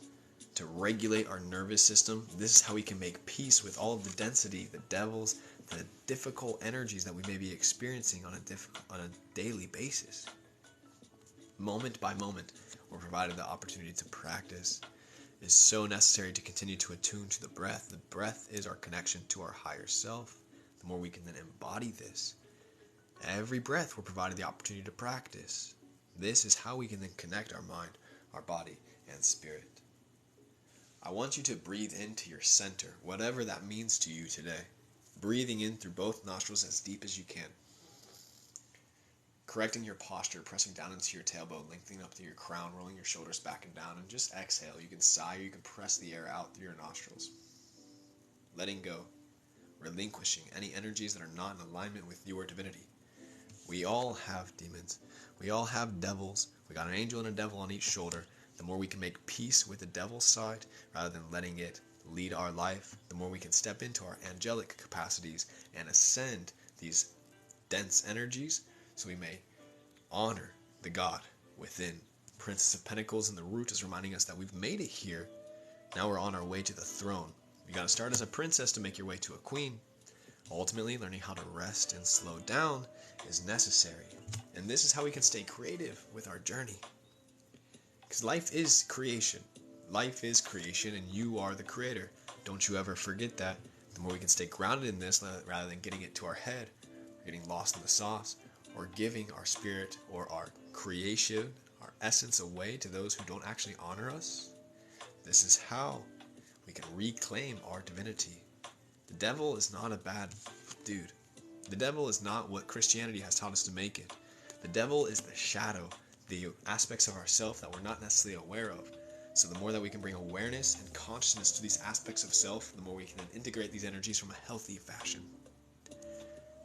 to regulate our nervous system. This is how we can make peace with all of the density, the devils, the difficult energies that we may be experiencing on a daily basis. Moment by moment, we're provided the opportunity to practice. It is so necessary to continue to attune to the breath. The breath is our connection to our higher self. The more we can then embody this Every breath we're provided the opportunity to practice. This is how we can then connect our mind, our body, and spirit. I want you to breathe into your center, whatever that means to you today. Breathing in through both nostrils as deep as you can. Correcting your posture, pressing down into your tailbone, lengthening up through your crown, rolling your shoulders back and down, and just exhale. You can sigh or you can press the air out through your nostrils. Letting go, relinquishing any energies that are not in alignment with your divinity. We all have demons. We all have devils. We got an angel and a devil on each shoulder. The more we can make peace with the devil's side rather than letting it lead our life, the more we can step into our angelic capacities and ascend these dense energies so we may honor the God within. Princess of Pentacles in the root is reminding us that we've made it here. Now we're on our way to the throne. You got to start as a princess to make your way to a queen. Ultimately, learning how to rest and slow down is necessary. And this is how we can stay creative with our journey. Because life is creation. Life is creation and you are the creator. Don't you ever forget that. The more we can stay grounded in this rather than getting it to our head, or getting lost in the sauce, or giving our spirit or our creation, our essence away to those who don't actually honor us. This is how we can reclaim our divinity. The devil is not a bad dude. The devil is not what Christianity has taught us to make it. The devil is the shadow, the aspects of ourself that we're not necessarily aware of. So the more that we can bring awareness and consciousness to these aspects of self, the more we can then integrate these energies from a healthy fashion.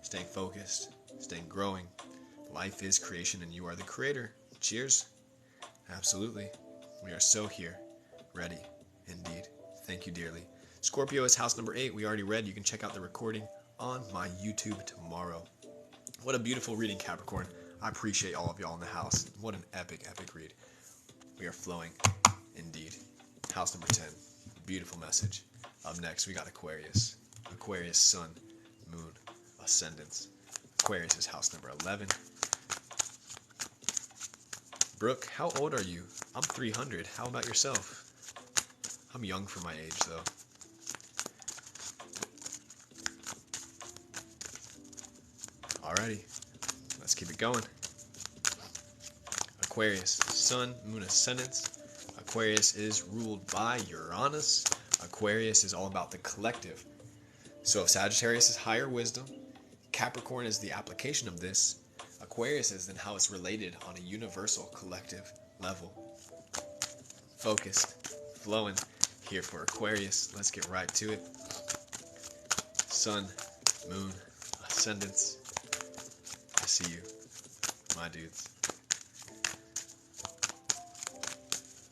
Staying focused, staying growing. Life is creation and you are the creator. Cheers. Absolutely. We are so here. Ready. Indeed. Thank you dearly. Scorpio is house number 8. We already read. You can check out the recording on my YouTube tomorrow. What a beautiful reading, Capricorn. I appreciate all of y'all in the house. What an epic, epic read. We are flowing. Indeed. House number 10. Beautiful message. Up next, we got Aquarius. Aquarius, sun, moon, ascendants. Aquarius is house number 11. Brooke, how old are you? I'm 300. How about yourself? I'm young for my age, though. Alrighty, let's keep it going. Aquarius, sun, moon, ascendants. Aquarius is ruled by Uranus. Aquarius is all about the collective. So if Sagittarius is higher wisdom, Capricorn is the application of this, Aquarius is then how it's related on a universal collective level. Focused, flowing here for Aquarius. Let's get right to it. Sun, moon, ascendants. I see you, my dudes.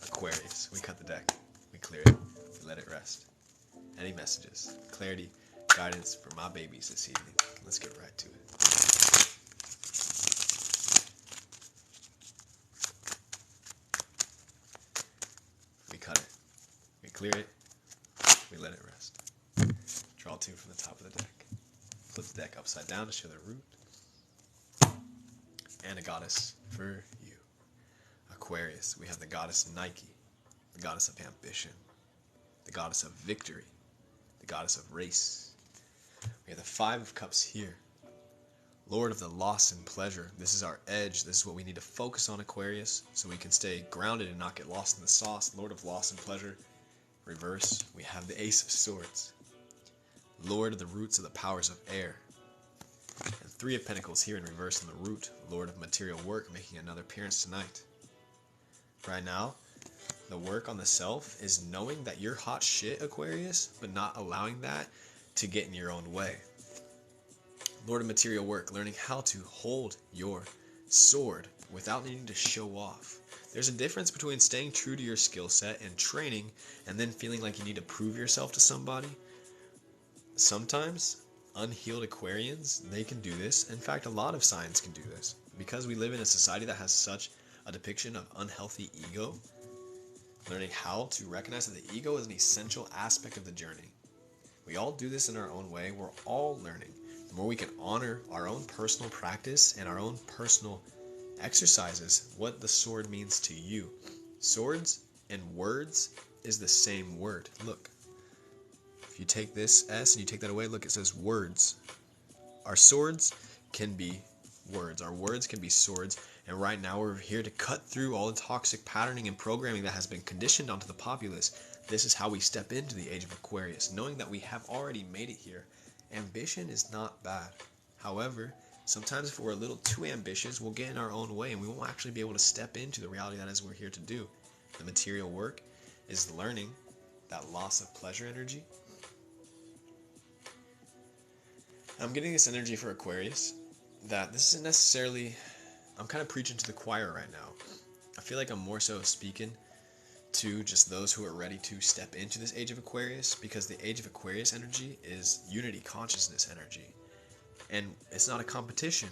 Aquarius, we cut the deck, we clear it, we let it rest. Any messages, clarity, guidance for my babies this evening? Let's get right to it. We cut it, we clear it, we let it rest. Draw 2 from the top of the deck. Flip the deck upside down to show the root. And a goddess for you. Aquarius, we have the goddess Nike, the goddess of ambition, the goddess of victory, the goddess of race. We have the 5 of Cups here. Lord of the loss and pleasure. This is our edge. This is what we need to focus on, Aquarius, so we can stay grounded and not get lost in the sauce. Lord of loss and pleasure. Reverse, we have the Ace of Swords. Lord of the roots of the powers of air. And 3 of Pentacles here in reverse in the root. Lord of material work making another appearance tonight. Right now, the work on the self is knowing that you're hot shit, Aquarius, but not allowing that to get in your own way. Lord of material work, learning how to hold your sword without needing to show off. There's a difference between staying true to your skill set and training and then feeling like you need to prove yourself to somebody. Sometimes unhealed Aquarians, they can do this. In fact, a lot of signs can do this. Because we live in a society that has such a depiction of unhealthy ego, learning how to recognize that the ego is an essential aspect of the journey. We all do this in our own way. We're all learning. The more we can honor our own personal practice and our own personal exercises, what the sword means to you. Swords and words is the same word. Look, if you take this S and you take that away, look, it says words. Our swords can be words. Our words can be swords, and right now we're here to cut through all the toxic patterning and programming that has been conditioned onto the populace. This is how we step into the age of Aquarius, knowing that we have already made it here. Ambition is not bad. However, sometimes if we're a little too ambitious, we'll get in our own way and we won't actually be able to step into the reality that is we're here to do. The material work is learning that loss of pleasure energy. I'm getting this energy for Aquarius that this isn't necessarily, I'm kind of preaching to the choir right now. I feel like I'm more so speaking to just those who are ready to step into this age of Aquarius, because the age of Aquarius energy is unity consciousness energy. And it's not a competition.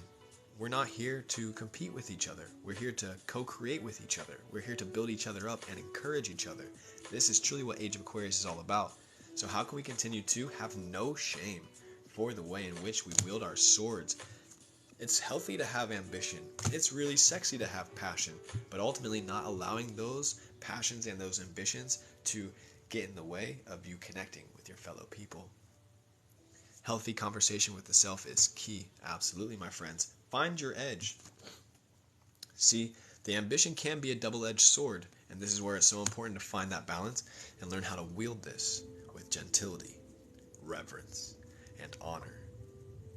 We're not here to compete with each other. We're here to co-create with each other. We're here to build each other up and encourage each other. This is truly what Age of Aquarius is all about. So how can we continue to have no shame for the way in which we wield our swords? It's healthy to have ambition. It's really sexy to have passion, but ultimately not allowing those passions and those ambitions to get in the way of you connecting with your fellow people. Healthy conversation with the self is key. Absolutely, my friends. Find your edge. See, the ambition can be a double-edged sword, and this is where it's so important to find that balance and learn how to wield this with gentility, reverence, and honor.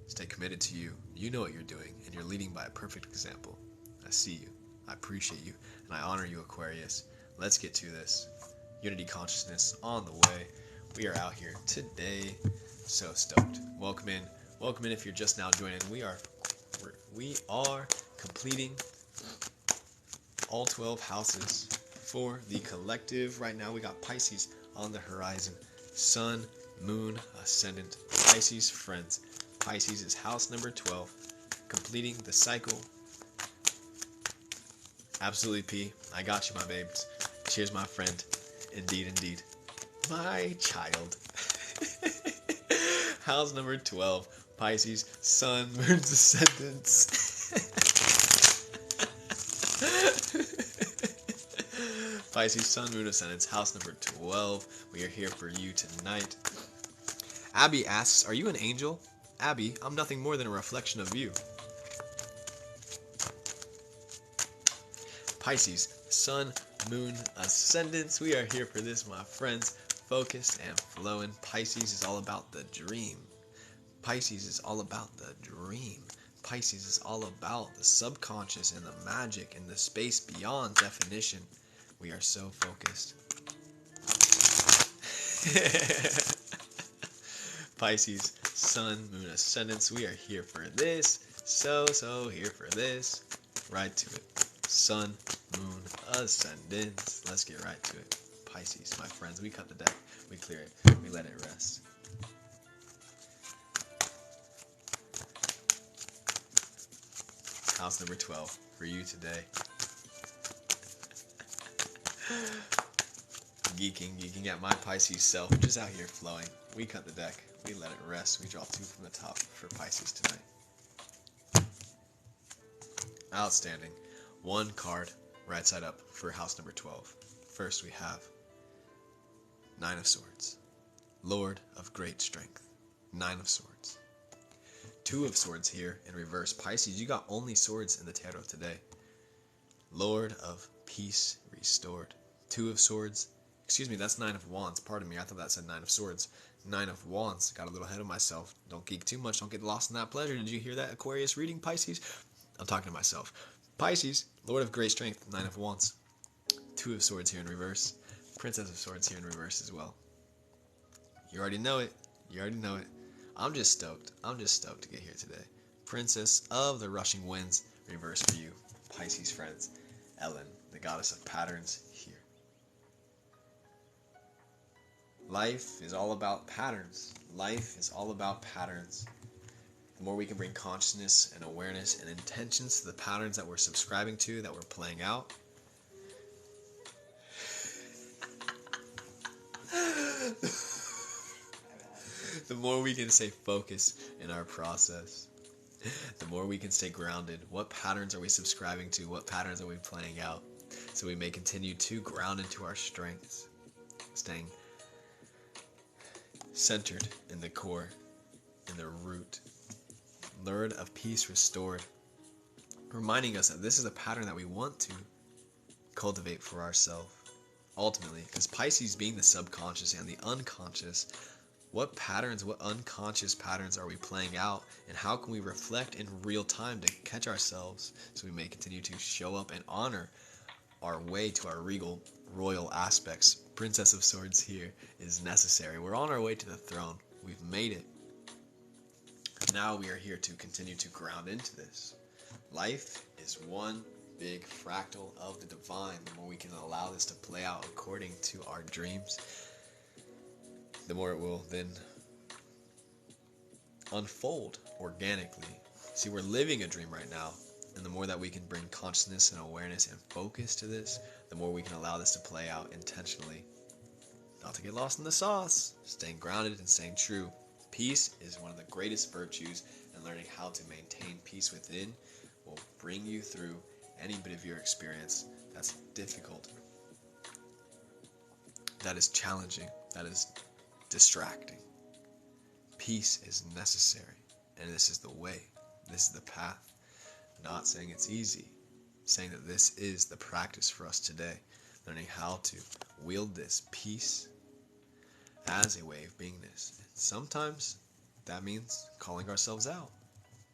Stay committed to you. You know what you're doing, and you're leading by a perfect example. I see you. I appreciate you, and I honor you, Aquarius. Let's get to this. Unity consciousness on the way. We are out here today. So stoked. Welcome in. Welcome in if you're just now joining. We are completing all 12 houses for the collective. Right now we got Pisces on the horizon. Sun, Moon, Ascendant, Pisces, friends. Pisces is house number 12, completing the cycle. Absolutely, P. I got you, my babes. Cheers, my friend. Indeed, indeed. My child. House number 12, Pisces, Sun, Moon's Ascendants. Pisces, Sun, Moon, Ascendants, house number 12. We are here for you tonight. Abby asks, are you an angel? Abby, I'm nothing more than a reflection of you. Pisces, Sun, Moon, Ascendants. We are here for this, my friends. Focused and flowing. Pisces is all about the dream. Pisces is all about the dream. Pisces is all about the subconscious and the magic and the space beyond definition. We are so focused. Pisces, Sun, Moon, Ascendants. We are here for this. So here for this. Right to it. Sun, Moon, Ascendants. Let's get right to it. Pisces, my friends, we cut the deck, we clear it, we let it rest. House number 12 for you today. Geeking at my Pisces self, just out here flowing. We cut the deck, we let it rest, we draw 2 from the top for Pisces tonight. Outstanding. 1 card, right side up for house number 12. First we have 9 of Swords, Lord of great strength. 9 of Swords. 2 of Swords here in reverse. Pisces, you got only swords in the tarot today. Lord of peace restored. 2 of Swords. Excuse me, that's 9 of Wands. Pardon me, I thought that said 9 of Swords. 9 of Wands. Got a little ahead of myself. Don't geek too much. Don't get lost in that pleasure. Did you hear that, Aquarius reading, Pisces? I'm talking to myself. Pisces, Lord of great strength. 9 of Wands. 2 of Swords here in reverse. Princess of Swords here in reverse as well. You already know it. You already know it. I'm just stoked. I'm just stoked to get here today. Princess of the Rushing Winds, reverse for you, Pisces friends. Ellen, the goddess of patterns, here. Life is all about patterns. Life is all about patterns. The more we can bring consciousness and awareness and intentions to the patterns that we're subscribing to, that we're playing out, the more we can stay focused in our process, the more we can stay grounded. What patterns are we subscribing to? What patterns are we playing out? So we may continue to ground into our strengths, staying centered in the core, in the root. Lord of peace restored. reminding us that this is a pattern that we want to cultivate for ourselves. Ultimately, because Pisces being the subconscious and the unconscious, what patterns, what unconscious patterns are we playing out, and how can we reflect in real time to catch ourselves so we may continue to show up and honor our way to our regal, royal aspects. Princess of Swords here is necessary. We're on our way to the throne. We've made it. Now we are here to continue to ground into this. Life is one big fractal of the divine. The more we can allow this to play out according to our dreams, the more it will then unfold organically. See, we're living a dream right now, and the more that we can bring consciousness and awareness and focus to this, the more we can allow this to play out intentionally. Not to get lost in the sauce, staying grounded and staying true. Peace is one of the greatest virtues, and learning how to maintain peace within will bring you through any bit of your experience that's difficult, that is challenging, that is distracting. Peace is necessary, and this is the way, this is the path. Not saying it's easy, saying that this is the practice for us today, learning how to wield this peace as a way of beingness. And sometimes that means calling ourselves out.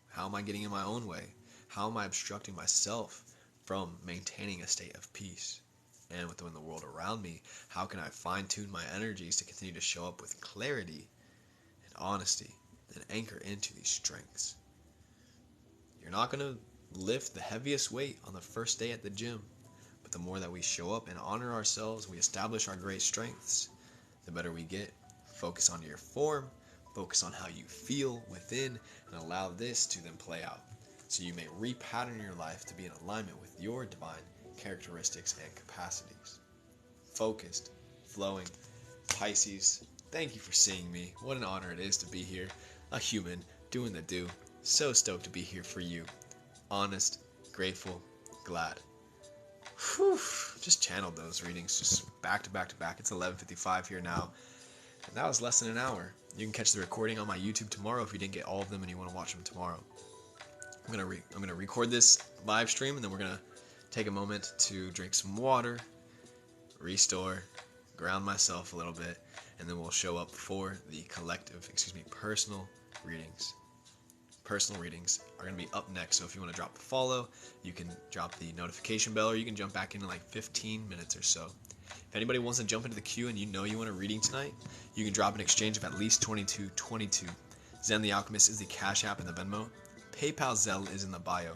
How am I getting in my own way? How am I obstructing myself from maintaining a state of peace? And within the world around me, how can I fine-tune my energies to continue to show up with clarity and honesty and anchor into these strengths? You're not going to lift the heaviest weight on the first day at the gym, but the more that we show up and honor ourselves, we establish our great strengths, the better we get. Focus on your form, focus on how you feel within, and allow this to then play out, so you may repattern your life to be in alignment with your divine characteristics and capacities. Focused, flowing, Pisces, thank you for seeing me. What an honor it is to be here, a human, doing the do. So stoked to be here for you. Honest, grateful, glad. Whew, just channeled those readings just back to back to back. It's 11:55 here now, and that was less than an hour. You can catch the recording on my YouTube tomorrow if you didn't get all of them and you want to watch them tomorrow. I'm gonna record this live stream, and then we're gonna take a moment to drink some water, restore, ground myself a little bit, and then we'll show up for the personal readings. Personal readings are going to be up next, so if you want to drop a follow, you can drop the notification bell, or you can jump back in like 15 minutes or so. If anybody wants to jump into the queue and you know you want a reading tonight, you can drop an exchange of at least 2222. Zen the Alchemist is the Cash App and the Venmo. PayPal Zelle is in the bio.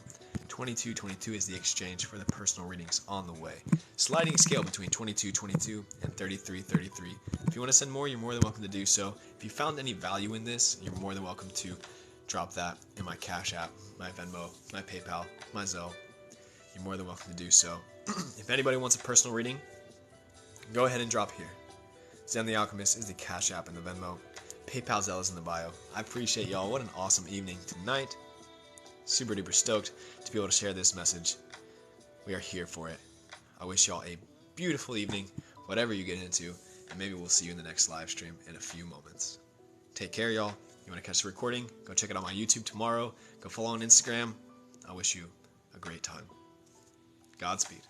2222 is the exchange for the personal readings on the way. Sliding scale between 2222 and 3333. If you want to send more, you're more than welcome to do so. If you found any value in this, you're more than welcome to drop that in my Cash App, my Venmo, my PayPal, my Zelle. You're more than welcome to do so. If anybody wants a personal reading, go ahead and drop here. Zen the Alchemist is the Cash App and the Venmo. PayPal Zelle is in the bio. I appreciate y'all. What an awesome evening tonight. Super duper stoked to be able to share this message. We are here for it. I wish y'all a beautiful evening, whatever you get into, and maybe we'll see you in the next live stream in a few moments. Take care, y'all. You want to catch the recording? Go check it out on my YouTube tomorrow. Go follow on Instagram. I wish you a great time. Godspeed.